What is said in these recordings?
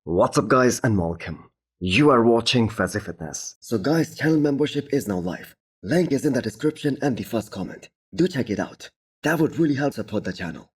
What's up guys and welcome. You are watching Fazi Fitness. So guys, channel membership is now live. Link is in the description and the first comment. Do check it out. That would really help support the channel.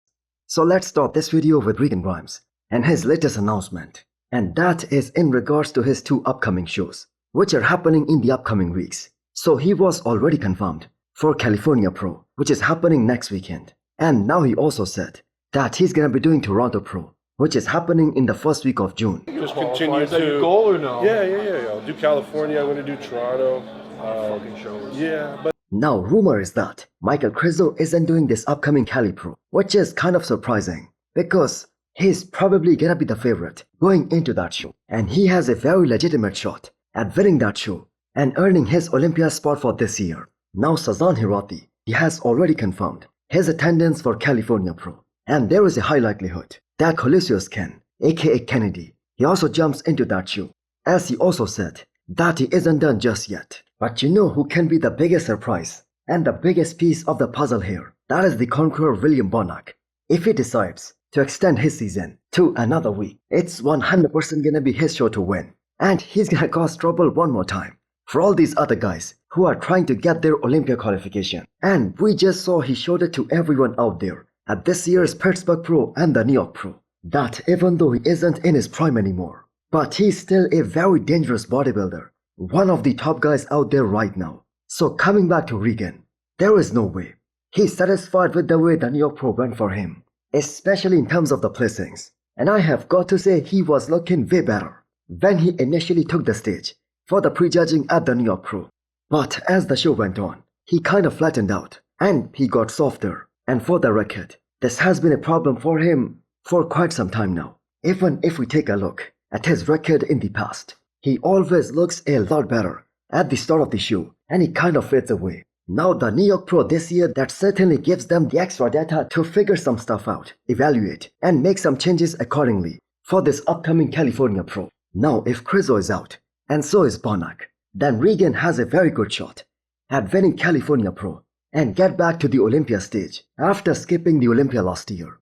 So let's start this video with Regan Grimes and his latest announcement. And that is in regards to his two upcoming shows, which are happening in the upcoming weeks. So he was already confirmed for California Pro, which is happening next weekend. And now he also said that he's gonna be doing Toronto Pro, which is happening in the first week of June. Just continue to. Is that your goal or no? Yeah. I'll do California. I'm going to do Toronto. Fucking shows. Yeah, but Now rumor is that Michael Crizo isn't doing this upcoming Cali Pro, which is kind of surprising because he's probably gonna be the favorite going into that show, and he has a very legitimate shot at winning that show and earning his Olympia spot for this year. Now Sazan Hirati, he has already confirmed his attendance for California Pro, and there is a high likelihood that Colusius Ken, aka Kennedy, he also jumps into that show, as he also said that he isn't done just yet. But you know who can be the biggest surprise and the biggest piece of the puzzle here? That is the conqueror William Bonac. If he decides to extend his season to another week, it's 100% gonna be his show to win, and he's gonna cause trouble one more time for all these other guys who are trying to get their Olympia qualification. And we just saw he showed it to everyone out there at this year's Pittsburgh Pro and the New York Pro, that even though he isn't in his prime anymore, but he's still a very dangerous bodybuilder, one of the top guys out there right now. So coming back to Regan, there is no way he's satisfied with the way the New York Pro went for him, especially in terms of the placings. And I have got to say he was looking way better when he initially took the stage for the prejudging at the New York Pro. But as the show went on, he kind of flattened out and he got softer. And for the record, this has been a problem for him for quite some time now. Even if we take a look at his record in the past, he always looks a lot better at the start of the show and he kind of fades away. Now the New York Pro this year, that certainly gives them the extra data to figure some stuff out, evaluate and make some changes accordingly for this upcoming California Pro. Now if Crizo is out and so is Bonac, then Regan has a very good shot at winning California Pro and get back to the Olympia stage after skipping the Olympia last year.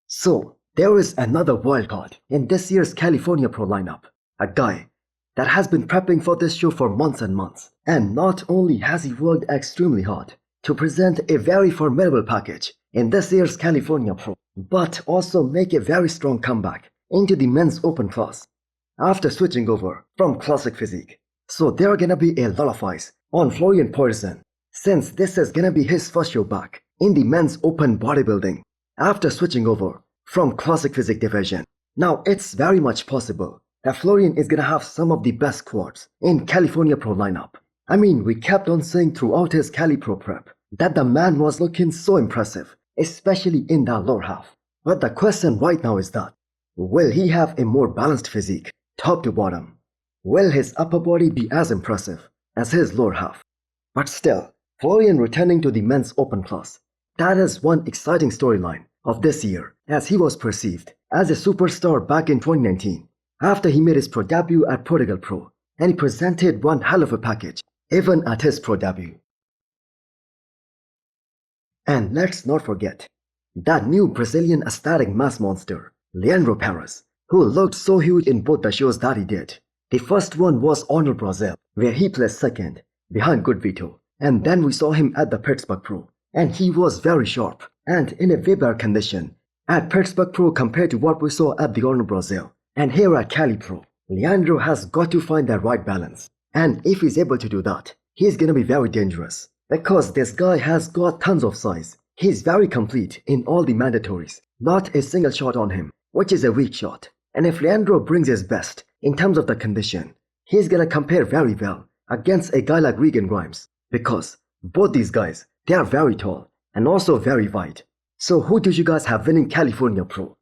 So there is another wildcard in this year's California Pro lineup, a guy that has been prepping for this show for months and months, and not only has he worked extremely hard to present a very formidable package in this year's California Pro, but also make a very strong comeback into the men's open class after switching over from classic physique. So there are gonna be a lot of eyes on Florian Pison, since this is gonna be his first show back in the men's open bodybuilding after switching over from classic physique division. Now it's very much possible that Florian is gonna have some of the best quads in California Pro lineup. I mean, we kept on saying throughout his Cali Pro prep that the man was looking so impressive, especially in that lower half. But the question right now is that, will he have a more balanced physique, top to bottom? Will his upper body be as impressive as his lower half? But still, Florian returning to the men's open class, that is one exciting storyline of this year, as he was perceived as a superstar back in 2019 after he made his pro debut at Portugal Pro, and he presented one hell of a package even at his pro debut. And let's not forget that new Brazilian aesthetic mass monster, Leandro Paris, who looked so huge in both the shows that he did. The first one was Arnold Brazil, where he placed second behind Good Vito, and then we saw him at the Pittsburgh Pro, and he was very sharp and in a way better condition at Pittsburgh Pro compared to what we saw at the Arnold Brazil. And here at Cali Pro, Leandro has got to find that right balance, and if he's able to do that, he's gonna be very dangerous, because this guy has got tons of size. He's very complete in all the mandatories, not a single shot on him, which is a weak shot. And if Leandro brings his best in terms of the condition, he's gonna compare very well against a guy like Regan Grimes, because both these guys, they are very tall and also very wide. So who do you guys have winning California Pro?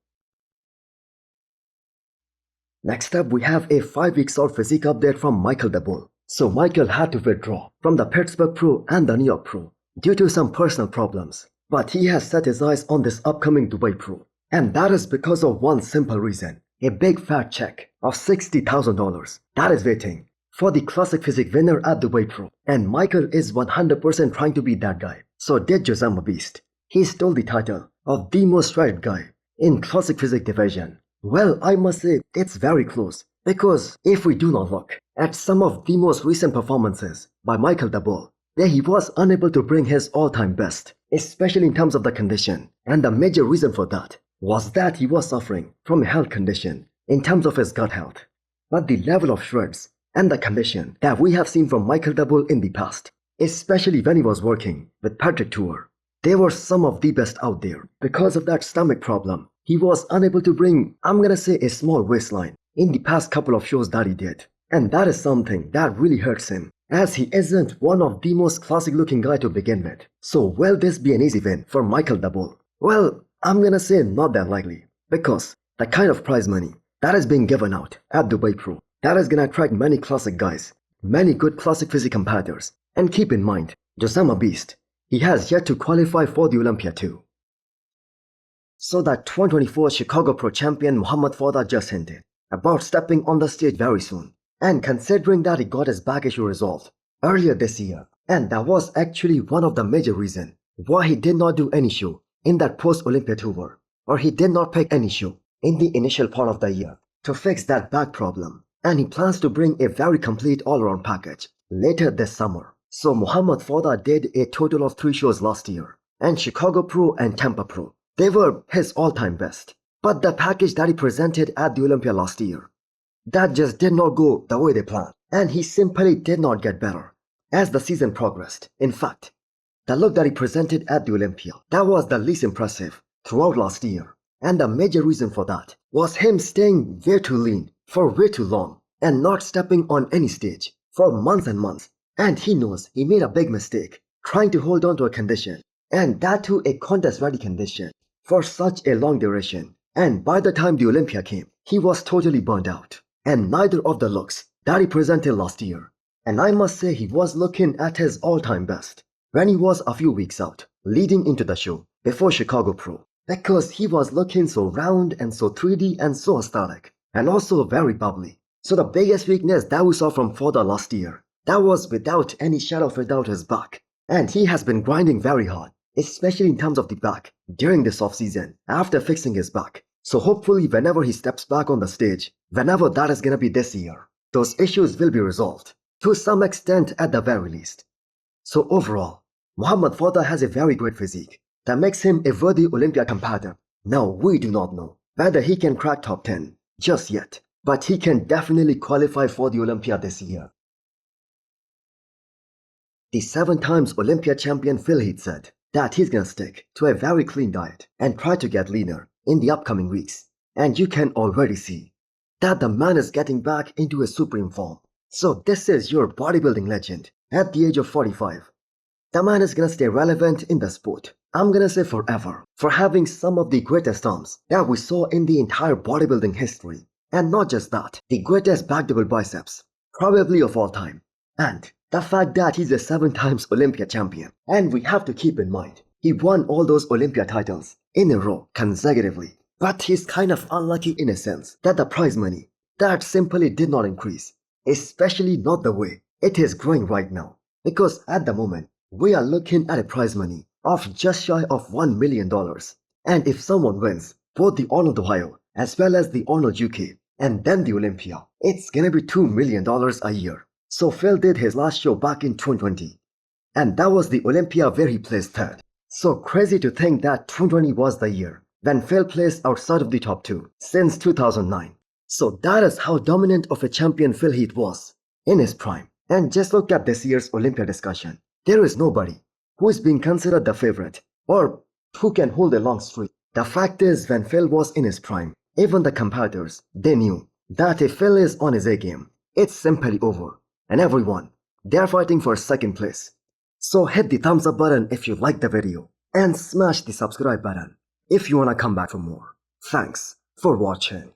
Next up, we have a 5-week out physique update from Michael the Bull. So Michael had to withdraw from the Pittsburgh Pro and the New York Pro due to some personal problems, but he has set his eyes on this upcoming Dubai Pro, and that is because of one simple reason: a big fat check of $60,000 that is waiting for the classic physique winner at Dubai Pro, and Michael is 100% trying to be that guy. So did Josama Beast. He stole the title of the most shredded guy in classic physique division? Well, I must say it's very close, because if we do not look at some of the most recent performances by Michael the Bull, where he was unable to bring his all-time best, especially in terms of the condition, and the major reason for that was that he was suffering from a health condition in terms of his gut health. But the level of shreds and the condition that we have seen from Michael the Bull in the past, especially when he was working with Patrick Tour, they were some of the best out there. Because of that stomach problem, he was unable to bring, I'm gonna say, a small waistline in the past couple of shows that he did. And that is something that really hurts him, as he isn't one of the most classic looking guy to begin with. So will this be an easy win for Michael the Bull? Well, I'm gonna say not that likely, because the kind of prize money that is being given out at Dubai Pro, that is gonna attract many classic guys, many good classic physique competitors. And keep in mind, Josama Beast, he has yet to qualify for the Olympia too. So that 2024 Chicago Pro champion Muhammad Foda just hinted about stepping on the stage very soon. And considering that he got his back issue resolved earlier this year, and that was actually one of the major reasons why he did not do any show in that post-Olympia tour, or he did not pick any show in the initial part of the year to fix that back problem, and he plans to bring a very complete all-around package later this summer. So Muhammad Foda did a total of 3 shows last year, and Chicago Pro and Tampa Pro, they were his all-time best. But the package that he presented at the Olympia last year, that just did not go the way they planned, and he simply did not get better as the season progressed. In fact, the look that he presented at the Olympia, that was the least impressive throughout last year, and the major reason for that was him staying way too lean for way too long and not stepping on any stage for months and months. And he knows he made a big mistake trying to hold on to a condition, and that too a contest-ready condition, for such a long duration. And by the time the Olympia came, he was totally burned out, and neither of the looks that he presented last year. And I must say he was looking at his all-time best when he was a few weeks out leading into the show before Chicago Pro, because he was looking so round and so 3D and so aesthetic, and also very bubbly. So the biggest weakness that we saw from Foda last year, that was without any shadow of a doubt his back. And he has been grinding very hard, especially in terms of the back, during this off-season after fixing his back. So hopefully whenever he steps back on the stage, whenever that is gonna be this year, those issues will be resolved, to some extent at the very least. So overall, Muhammad Foda has a very great physique that makes him a worthy Olympia competitor. Now we do not know whether he can crack top 10 just yet, but he can definitely qualify for the Olympia this year. The 7 times Olympia champion Phil Heath said that he's gonna stick to a very clean diet and try to get leaner in the upcoming weeks. And you can already see that the man is getting back into his supreme form. So this is your bodybuilding legend at the age of 45. The man is gonna stay relevant in the sport, I'm gonna say forever, for having some of the greatest arms that we saw in the entire bodybuilding history. And not just that, the greatest back double biceps, probably of all time. And the fact that he's a 7 times Olympia champion. And we have to keep in mind, he won all those Olympia titles in a row consecutively. But he's kind of unlucky in a sense that the prize money, that simply did not increase. Especially not the way it is growing right now. Because at the moment, we are looking at a prize money of just shy of $1 million. And if someone wins both the Arnold Ohio as well as the Arnold UK and then the Olympia, it's gonna be $2 million a year. So Phil did his last show back in 2020. And that was the Olympia where he placed 3rd. So crazy to think that 2020 was the year when Phil placed outside of the top 2 since 2009. So that is how dominant of a champion Phil Heath was in his prime. And just look at this year's Olympia discussion. There is nobody who is being considered the favorite or who can hold a long streak. The fact is, when Phil was in his prime, even the competitors, they knew that if Phil is on his A game, it's simply over. And everyone, they're fighting for 2nd place. So hit the thumbs up button if you liked the video and smash the subscribe button if you wanna come back for more. Thanks for watching.